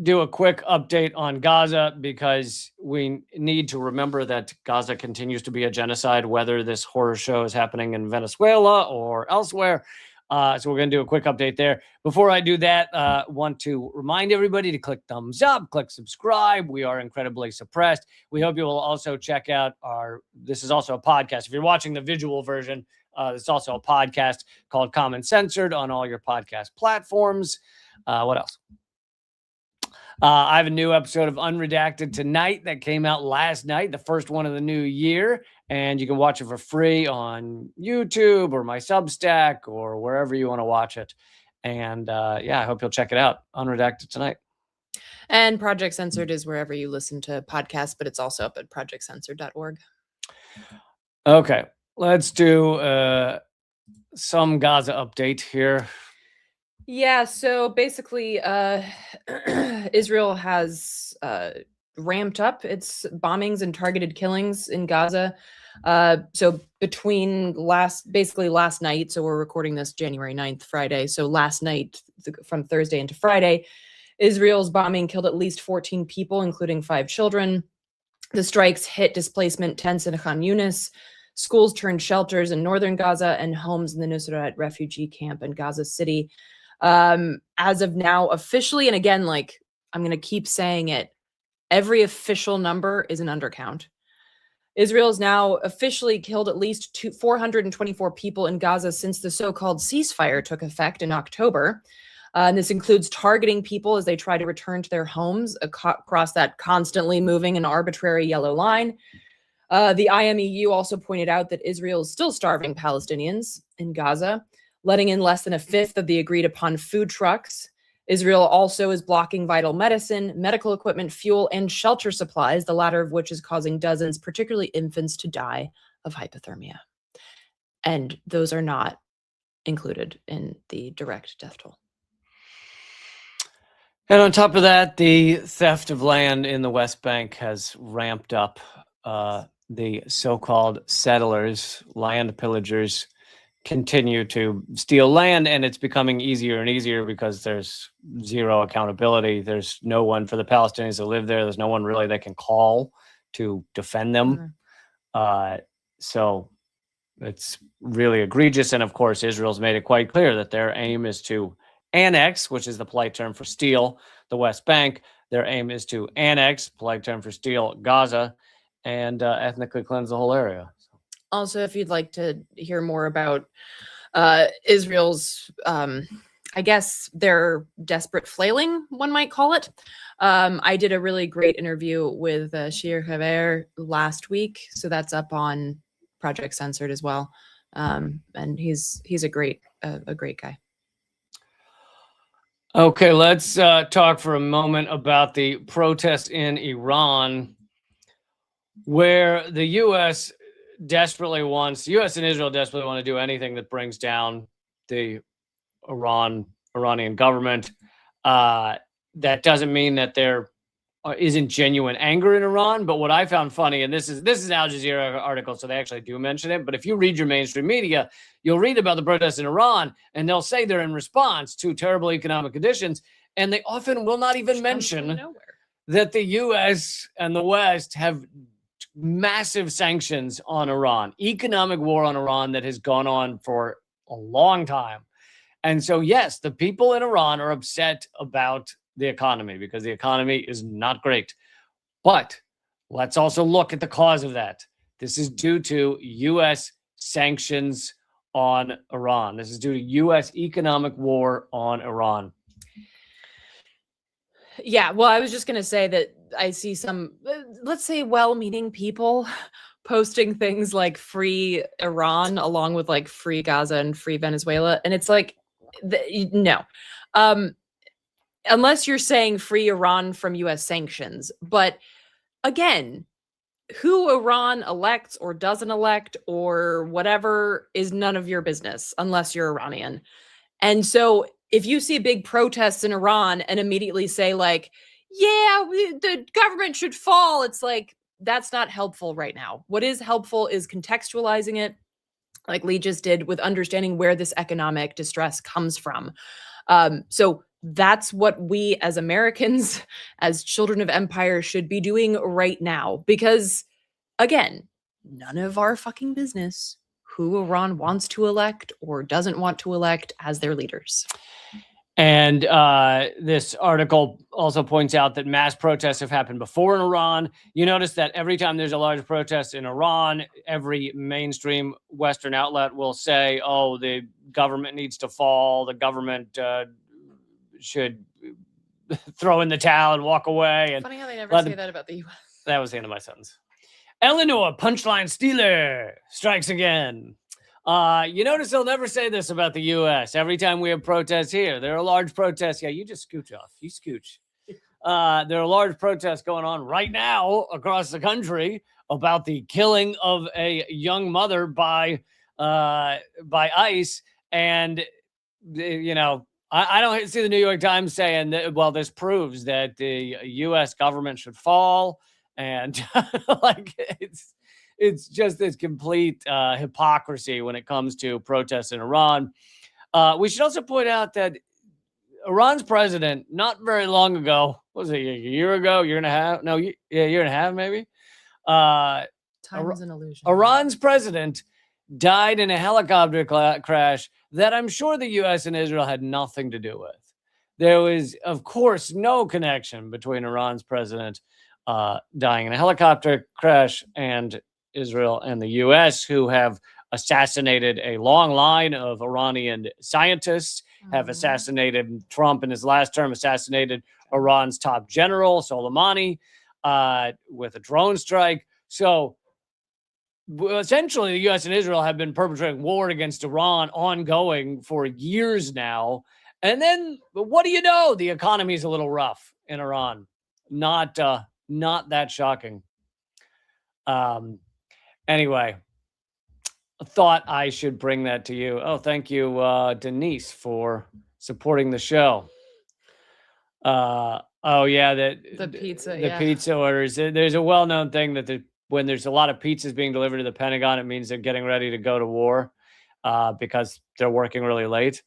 do a quick update on Gaza, because we need to remember that Gaza continues to be a genocide, whether this horror show is happening in Venezuela or elsewhere. So we're going to do a quick update there. Before I do that, want to remind everybody to click thumbs up, click subscribe. We are incredibly suppressed. We hope you will also check out this is also a podcast. If you're watching the visual version, it's also a podcast called Censored on all your podcast platforms. What else? I have a new episode of Unredacted Tonight that came out last night, the first one of the new year, and you can watch it for free on YouTube or my Substack or wherever you want to watch it. And I hope you'll check it out. Unredacted Tonight. And Project Censored is wherever you listen to podcasts, but it's also up at projectcensored.org. Okay, let's do some Gaza update here. Yeah, so basically, Israel has ramped up its bombings and targeted killings in Gaza. So between last night, so we're recording this January 9th, Friday. So last night, from Thursday into Friday, Israel's bombing killed at least 14 people, including 5 children. The strikes hit displacement tents in Khan Yunis. Schools turned shelters in northern Gaza, and homes in the Nusrat refugee camp in Gaza City. As of now, officially, and again, I'm going to keep saying it, every official number is an undercount. Israel's now officially killed at least 424 people in Gaza since the so-called ceasefire took effect in October. And this includes targeting people as they try to return to their homes across that constantly moving and arbitrary yellow line. The IMEU also pointed out that Israel is still starving Palestinians in Gaza, letting in less than a fifth of the agreed upon food trucks. Israel also is blocking vital medicine, medical equipment, fuel, and shelter supplies, the latter of which is causing dozens, particularly infants, to die of hypothermia. And those are not included in the direct death toll. And on top of that, the theft of land in the West Bank has ramped up. The so-called settlers, land pillagers, continue to steal land, and it's becoming easier and easier because there's zero accountability. There's no one for the Palestinians that live there. There's no one really they can call to defend them. So it's really egregious. And of course, Israel's made it quite clear that their aim is to annex, which is the polite term for steal, the West Bank. Their aim is to annex, polite term for steal, Gaza, and ethnically cleanse the whole area. Also, if you'd like to hear more about Israel's, I guess, their desperate flailing, one might call it, I did a really great interview with Shir Haver last week. So that's up on Project Censored as well. And he's a great guy. Okay, let's talk for a moment about the protests in Iran, where the U.S. U.S. and Israel desperately want to do anything that brings down the Iranian government. That doesn't mean that there isn't genuine anger in Iran. But what I found funny, and this is an Al Jazeera article, so they actually do mention it. But if you read your mainstream media, you'll read about the protests in Iran, and they'll say they're in response to terrible economic conditions, and they often will not even mention that the U.S. and the West have massive sanctions on Iran, economic war on Iran that has gone on for a long time. And so, yes, the people in Iran are upset about the economy because the economy is not great. But let's also look at the cause of that. This is due to U.S. sanctions on Iran. This is due to U.S. economic war on Iran. Yeah, well, I was just going to say that I see some, let's say, well-meaning people posting things like free Iran along with like free Gaza and free Venezuela. And it's like, No. Unless you're saying free Iran from US sanctions. But again, who Iran elects or doesn't elect or whatever is none of your business unless you're Iranian. And so if you see big protests in Iran and immediately say like, yeah, the government should fall, it's like, that's not helpful right now. What is helpful is contextualizing it, like Lee just did, with understanding where this economic distress comes from. So that's what we as Americans, as children of empire, should be doing right now. Because again, none of our fucking business who Iran wants to elect or doesn't want to elect as their leaders. And this article also points out that mass protests have happened before in Iran. You notice that every time there's a large protest in Iran, every mainstream Western outlet will say, oh, the government needs to fall. The government should throw in the towel and walk away. And funny how they never say that about the U.S. That was the end of my sentence. Eleanor, punchline stealer, strikes again. You notice they'll never say this about the U.S. Every time we have protests here, there are large protests. Yeah, you just scooch off. You scooch. There are large protests going on right now across the country about the killing of a young mother by ICE. And, you know, I don't see the New York Times saying that, well, this proves that the U.S. government should fall. And like it's just this complete hypocrisy when it comes to protests in Iran. We should also point out that Iran's president, not very long ago, what was it, a year ago, year and a half? No, yeah, year and a half, maybe. Time is an illusion. Iran's president died in a helicopter crash that I'm sure the U.S. and Israel had nothing to do with. There was, of course, no connection between Iran's president dying in a helicopter crash and Israel and the U.S., who have assassinated a long line of Iranian scientists, have assassinated Trump in his last term, assassinated Iran's top general, Soleimani, with a drone strike. So essentially, the U.S. and Israel have been perpetrating war against Iran ongoing for years now. And then, what do you know? The economy is a little rough in Iran. Not that shocking. Anyway, I thought I should bring that to you. Oh, thank you, Denise, for supporting the show. Oh yeah, the pizza orders. There's a well-known thing that when there's a lot of pizzas being delivered to the Pentagon, it means they're getting ready to go to war because they're working really late.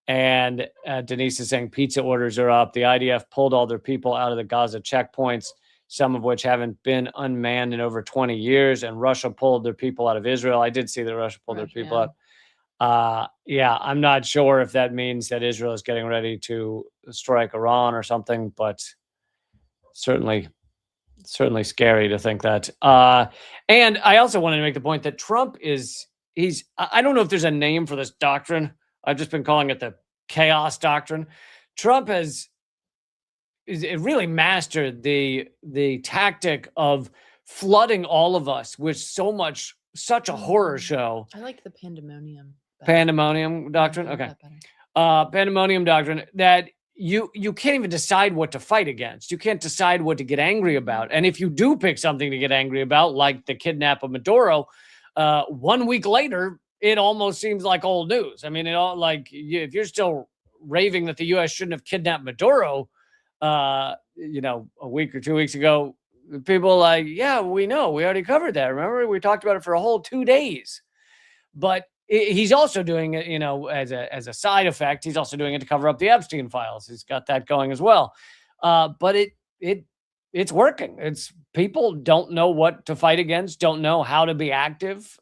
And Denise is saying pizza orders are up. The IDF pulled all their people out of the Gaza checkpoints, some of which haven't been unmanned in over 20 years. And Russia pulled their people out of Israel. I did see that Russia pulled their people out. Yeah, I'm not sure if that means that Israel is getting ready to strike Iran or something, but certainly scary to think that. And I also wanted to make the point that Trump I don't know if there's a name for this doctrine. I've just been calling it the chaos doctrine. Trump has really mastered the tactic of flooding all of us with such a horror show. I like the pandemonium. Pandemonium doctrine? Okay. Pandemonium doctrine that you can't even decide what to fight against. You can't decide what to get angry about. And if you do pick something to get angry about, like the kidnap of Maduro, 1 week later, it almost seems like old news. I mean, if you're still raving that the U.S. shouldn't have kidnapped Maduro, a week or 2 weeks ago, people are like, yeah, we know, we already covered that. Remember, we talked about it for a whole 2 days. But he's also doing it, as a side effect. He's also doing it to cover up the Epstein files. He's got that going as well. But it's working. People don't know what to fight against, don't know how to be active.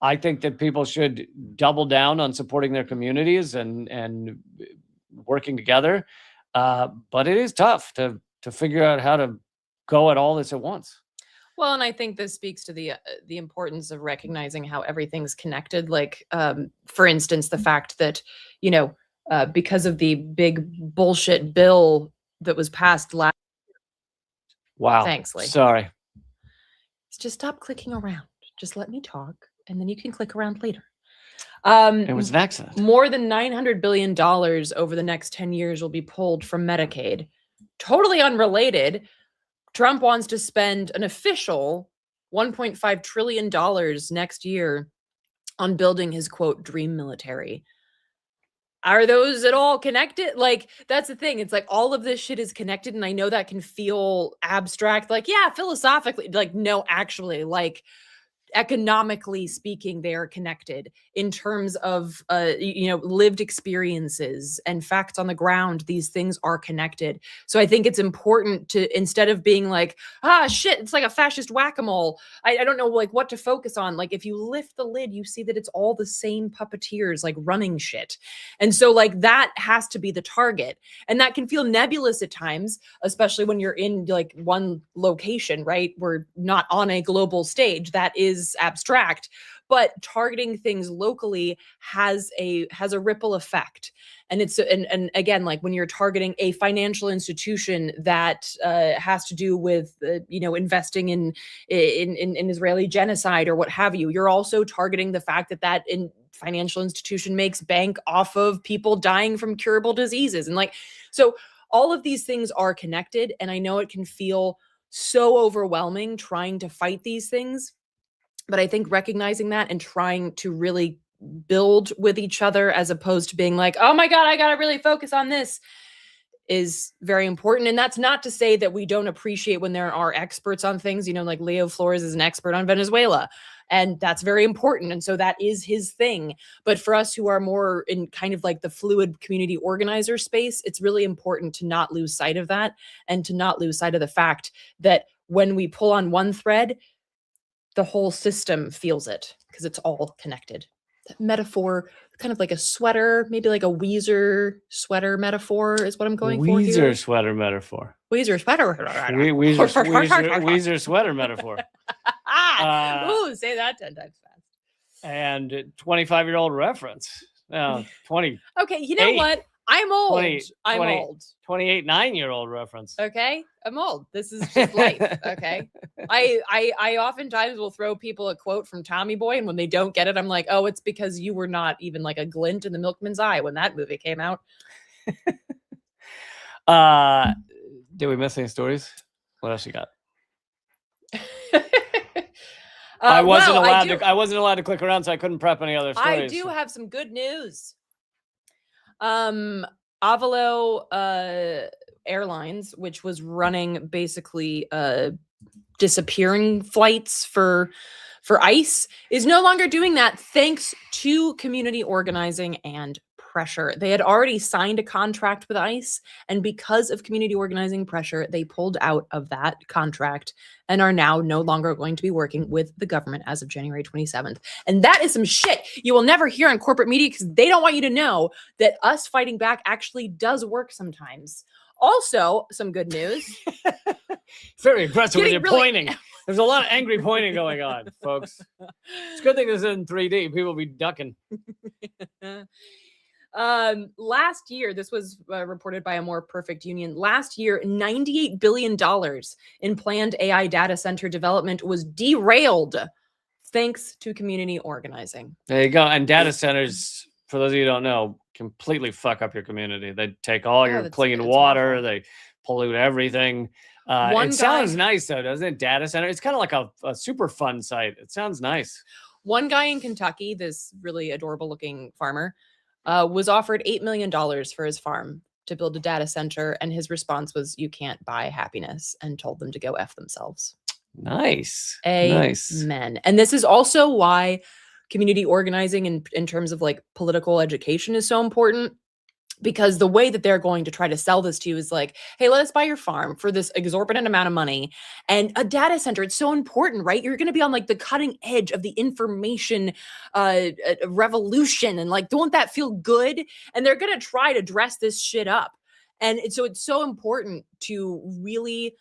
I think that people should double down on supporting their communities and working together. But it is tough to figure out how to go at all this at once. Well, and I think this speaks to the importance of recognizing how everything's connected. Like, for instance, the fact that, because of the big bullshit bill that was passed last. Wow. Thanks, Lee. Sorry. Just stop clicking around. Just let me talk, and then you can click around later. It was vaccinated. More than $900 billion over the next 10 years will be pulled from Medicaid. Totally unrelated. Trump wants to spend an official $1.5 trillion next year on building his, quote, dream military. Are those at all connected? Like, that's the thing. It's like all of this shit is connected. And I know that can feel abstract. Like, yeah, philosophically, like, no, actually, like, economically speaking, they are connected in terms of, lived experiences and facts on the ground. These things are connected. So I think it's important to, instead of being like, shit, it's like a fascist whack-a-mole. I don't know, like, what to focus on. Like, if you lift the lid, you see that it's all the same puppeteers, like, running shit. And so, like, that has to be the target. And that can feel nebulous at times, especially when you're in, like, one location, right? We're not on a global stage. That is abstract, but targeting things locally has a ripple effect. And it's and again, like when you're targeting a financial institution that has to do with investing in Israeli genocide or what have you, you're also targeting the fact that financial institution makes bank off of people dying from curable diseases. And like, so all of these things are connected. And I know it can feel so overwhelming trying to fight these things. But I think recognizing that and trying to really build with each other as opposed to being like, oh my God, I got to really focus on this is very important. And that's not to say that we don't appreciate when there are experts on things, like Leo Flores is an expert on Venezuela, and that's very important. And so that is his thing. But for us who are more in kind of like the fluid community organizer space, it's really important to not lose sight of that and to not lose sight of the fact that when we pull on one thread, the whole system feels it because it's all connected. That metaphor, kind of like a sweater, maybe like a Weezer sweater metaphor is what I'm going for here. Weezer sweater metaphor. Weezer sweater. Weezer sweater metaphor. Ooh, say that 10 times fast. And 25-year-old reference. 20. Okay, you know what? I'm old. I'm old. 28, 9-year-old reference. Okay, I'm old. This is just life. Okay, I oftentimes will throw people a quote from Tommy Boy, and when they don't get it, I'm like, oh, it's because you were not even like a glint in the milkman's eye when that movie came out. Did we miss any stories? What else you got? I wasn't allowed to click around, so I couldn't prep any other stories. I do have some good news. Avalo Airlines, which was running basically disappearing flights for ICE, is no longer doing that thanks to community organizing and pressure. They had already signed a contract with ICE, and because of community organizing pressure, they pulled out of that contract and are now no longer going to be working with the government as of January 27th. And that is some shit you will never hear on corporate media because they don't want you to know that us fighting back actually does work sometimes. Also, some good news. Very impressive with your pointing. There's a lot of angry pointing going on, folks. It's a good thing this is in 3D. People will be ducking. Last year, this was reported by A More Perfect Union. Last year, $98 billion in planned AI data center development was derailed thanks to community organizing. There you go. And data centers, for those of you who don't know, completely fuck up your community. They take all your clean water. Awful. They pollute everything. Sounds nice, though, doesn't it? Data center. It's kind of like a super fun site. It sounds nice. One guy in Kentucky, this really adorable looking farmer, was offered $8 million for his farm to build a data center. And his response was, you can't buy happiness, and told them to go F themselves. Nice. Amen. And this is also why community organizing in terms of like political education is so important. Because the way that they're going to try to sell this to you is like, hey, let us buy your farm for this exorbitant amount of money. And a data center, it's so important, right? You're going to be on like the cutting edge of the information revolution. And like, don't that feel good? And they're going to try to dress this shit up. And so it's so important to really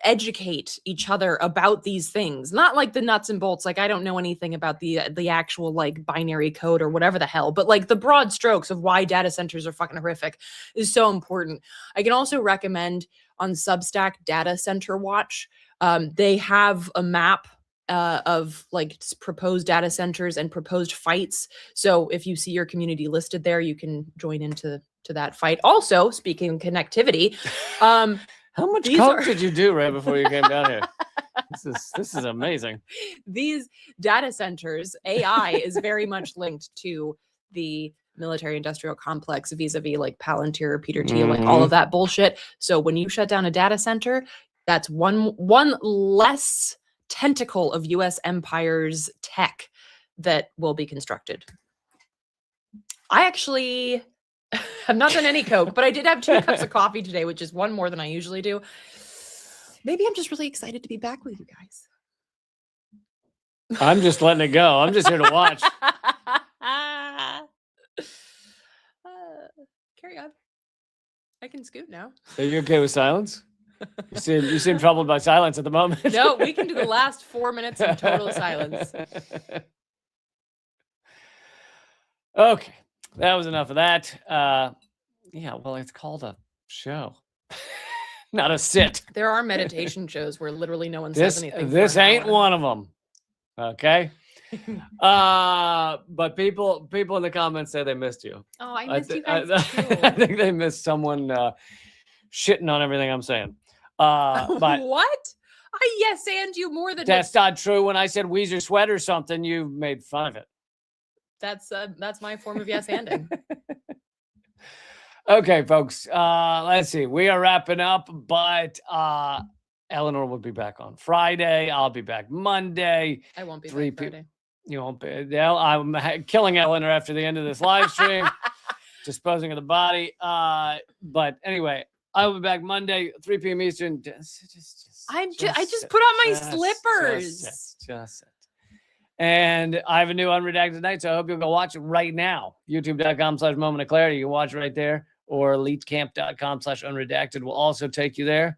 educate each other about these things, not like the nuts and bolts. Like, I don't know anything about the actual like binary code or whatever the hell, but like the broad strokes of why data centers are fucking horrific is so important. I can also recommend on Substack Data Center Watch. They have a map of like proposed data centers and proposed fights. So if you see your community listed there, you can join into that fight. Also, speaking of connectivity, how much coke did you do right before you came down here? This is amazing. These data centers, AI is very much linked to the military industrial complex vis-a-vis like Palantir, Peter Thiel, like all of that bullshit. So when you shut down a data center, that's one less tentacle of US empire's tech that will be constructed. I actually have not done any coke, but I did have 2 cups of coffee today, which is one more than I usually do. Maybe I'm just really excited to be back with you guys. I'm just letting it go. I'm just here to watch. Carry on. I can scoot now. Are you okay with silence? You seem troubled by silence at the moment. No, we can do the last 4 minutes in total silence. Okay, that was enough of that. Yeah, well, it's called a show, not a sit. There are meditation shows where literally no one says anything. This ain't one of them. Okay. But people in the comments say they missed you. Oh, I missed you guys too. I think they missed someone shitting on everything I'm saying. But what? I yes and you more than that's not true. When I said Weezer sweat or something, you made fun of it. That's my form of yes anding. Okay, folks. Let's see. We are wrapping up, but Eleanor will be back on Friday. I'll be back Monday. I won't be back Friday. You won't be. I'm killing Eleanor after the end of this live stream, disposing of the body. But anyway, I will be back Monday, 3 p.m. Eastern. I just put on my slippers. Just it. And I have a new Unredacted Tonight, so I hope you'll go watch it right now. YouTube.com/Moment of Clarity. You can watch it right there. Or elitecamp.com/unredacted will also take you there.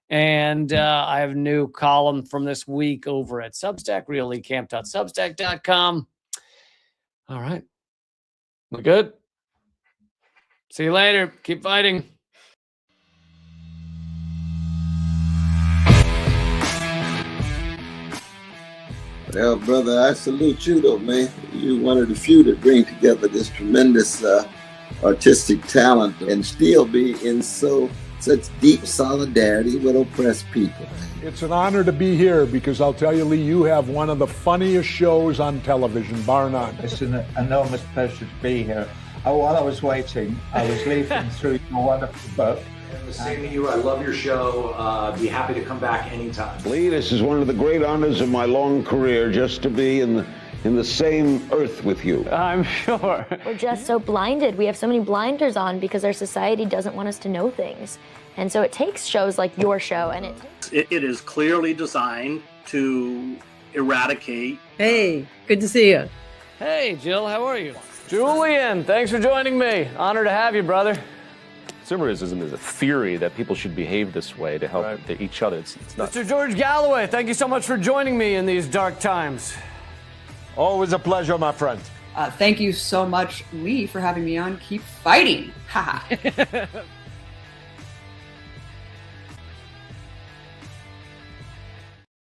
And I have a new column from this week over at Substack, realelitecamp.substack.com. All right. We good? See you later. Keep fighting. Well, brother, I salute you, though, man. You're one of the few that bring together this tremendous artistic talent and still be in such deep solidarity with oppressed people. It's an honor to be here because I'll tell you, Lee, you have one of the funniest shows on television, bar none. It's an enormous pleasure to be here. While I was waiting, I was leafing through your wonderful book. The same to you. I love your show. Be happy to come back anytime. Lee, this is one of the great honors of my long career, just to be in the same earth with you. I'm sure. We're just so blinded. We have so many blinders on because our society doesn't want us to know things. And so it takes shows like your show, and it is clearly designed to eradicate. Hey, good to see you. Hey, Jill, how are you? Julian, thanks for joining me. Honor to have you, brother. Consumerism is a theory that people should behave this way to help each other. It's not. Mr. George Galloway, thank you so much for joining me in these dark times. Always a pleasure, my friend. Thank you so much, Lee, for having me on. Keep fighting. Ha.